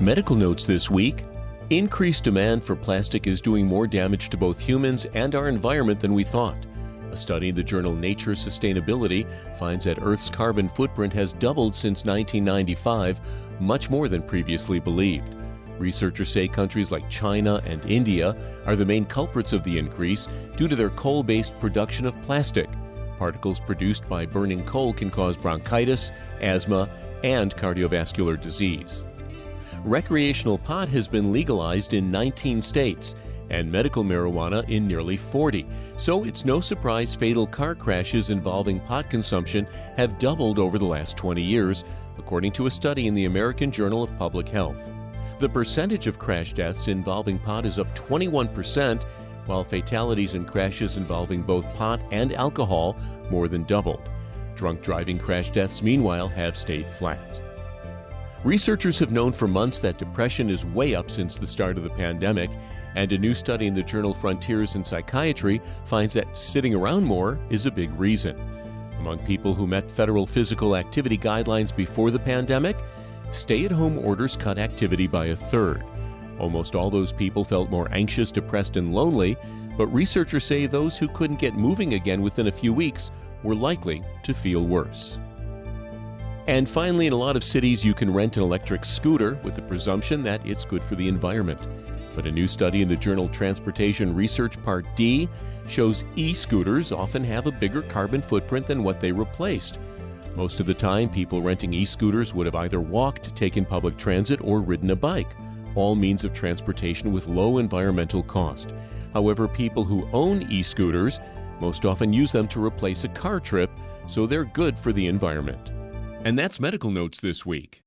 Medical notes this week. Increased demand for plastic is doing more damage to both humans and our environment than we thought. A study in the journal Nature Sustainability finds that Earth's carbon footprint has doubled since 1995, much more than previously believed. Researchers say countries like China and India are the main culprits of the increase due to their coal-based production of plastic. Particles produced by burning coal can cause bronchitis, asthma, and cardiovascular disease. Recreational pot has been legalized in 19 states and medical marijuana in nearly 40. So it's no surprise fatal car crashes involving pot consumption have doubled over the last 20 years, according to a study in the American Journal of Public Health. The percentage of crash deaths involving pot is up 21%, while fatalities in crashes involving both pot and alcohol more than doubled. Drunk driving crash deaths, meanwhile, have stayed flat. Researchers have known for months that depression is way up since the start of the pandemic, and a new study in the journal Frontiers in Psychiatry finds that sitting around more is a big reason. Among people who met federal physical activity guidelines before the pandemic, stay-at-home orders cut activity by a third. Almost all those people felt more anxious, depressed, and lonely, but researchers say those who couldn't get moving again within a few weeks were likely to feel worse. And finally, in a lot of cities, you can rent an electric scooter with the presumption that it's good for the environment. But a new study in the journal Transportation Research Part D shows e-scooters often have a bigger carbon footprint than what they replaced. Most of the time, people renting e-scooters would have either walked, taken public transit, or ridden a bike, all means of transportation with low environmental cost. However, people who own e-scooters most often use them to replace a car trip, so they're good for the environment. And that's Medical Notes this week.